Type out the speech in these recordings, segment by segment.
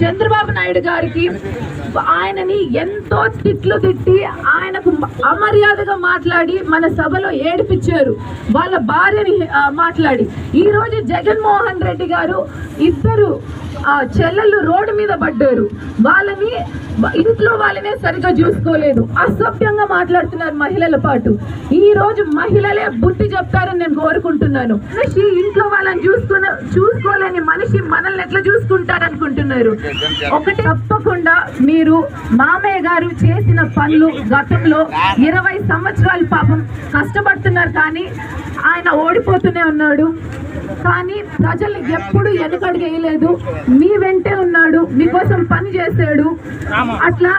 చంద్రబాబు నాయుడు గారికి ఆయనని ఎంతో తిట్లు తిట్టి ఆయనకు అమర్యాదగా మాట్లాడి మన సభలో ఏడిపించారు. వాళ్ళ భార్యని మాట్లాడి ఈరోజు జగన్మోహన్ రెడ్డి గారు ఇద్దరు చెల్లెళ్ళు రోడ్డు మీద పడ్డారు. వాళ్ళని ఇంట్లో వాళ్ళనే సరిగా చూసుకోలేదు, అసభ్యంగా మాట్లాడుతున్నారు మహిళల పాటు. ఈ రోజు మహిళలే బుద్ధి చెప్తారని నేను కోరుకుంటున్నాను. మనిషి ఇంట్లో వాళ్ళని చూసుకోలేని మనిషి మనల్ని ఎట్లా చూసుకుంటారనుకుంటున్నారు? ఒకటి తప్పకుండా మీరు మామయ్య గారు చేసిన పనులు గతంలో 20 సంవత్సరాలు పాపం కష్టపడుతున్నారు, కానీ ఆయన ఓడిపోతూనే ఉన్నాడు. కానీ ప్రజలు ఎప్పుడు వెనుకడుగు వేయలేదు, మీ వెంటే ఉన్నాడు, మీకోసం పని చేశాడు. అట్లా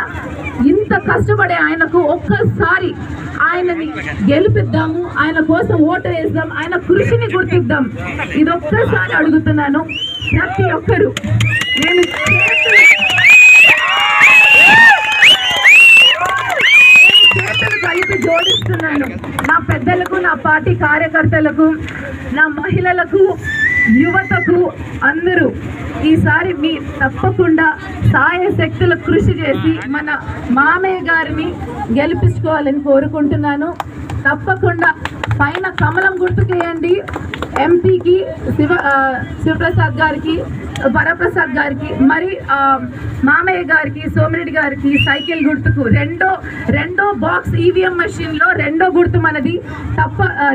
ఇంత కష్టపడే ఆయనకు ఒక్కసారి ఆయనని గెలిపిద్దాము, ఆయన కోసం ఓటు వేద్దాం, ఆయన కృషిని గుర్తిద్దాం. ఇది ఒక్కసారి అడుగుతున్నాను ప్రతి ఒక్కరు. నేను చేతులు కలిపి జోడిస్తున్నాను నా పెద్దలకు, నా పార్టీ కార్యకర్తలకు, నా మహిళలకు, యువతకు, అందరూ ఈసారి మీ తప్పకుండా సాయశక్తుల కృషి చేసి మన మామయ్య గారిని గెలిపించుకోవాలని కోరుకుంటున్నాను. తప్పకుండా పైన కమలం గుర్తుకేయండి. ఎంపీకి శివప్రసాద్ గారికి, వరప్రసాద్ గారికి, మరి మామయ్య గారికి, సోమిరెడ్డి గారికి సైకిల్ గుర్తుకు రెండో బాక్స్ ఈవీఎం మెషిన్ లో రెండో గుర్తు మనది.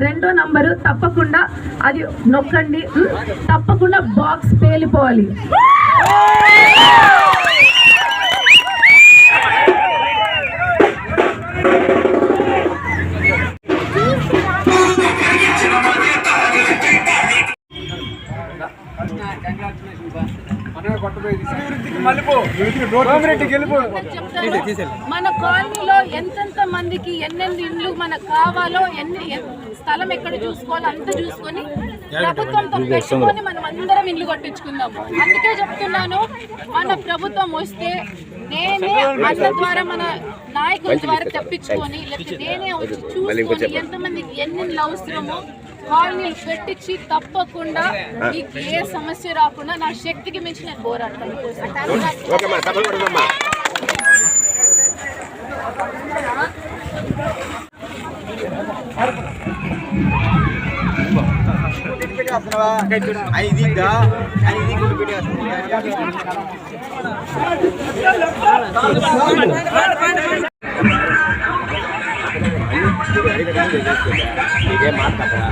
రెండో నంబరు తప్పకుండా అది నొక్కండి. తప్పకుండా బాక్స్ పేలిపోవాలి. మన కాలనీలో ఎంతెంత మందికి ఎన్నెన్ని ఇండ్లు మనకు కావాలో, స్థలం ఎక్కడ చూసుకోవాలో అంత చూసుకొని ప్రభుత్వంతో పెట్టుకొని మనం అందరం ఇల్లు కట్టించుకుందాం. అందుకే చెప్తున్నాను, మన ప్రభుత్వం వస్తే నేనే అన్న ద్వారా, మన నాయకుల ద్వారా తెప్పించుకొని, లేకపోతే నేనే వచ్చి చూసుకొని ఎంతమందికి ఎన్ని అవసరమో కాలనీలు పెట్టించి తప్పకుండా మీకు ఏ సమస్య రాకుండా నా శక్తికి మించి నేను పోరాడతాను. ఇదే మాట్లాడరా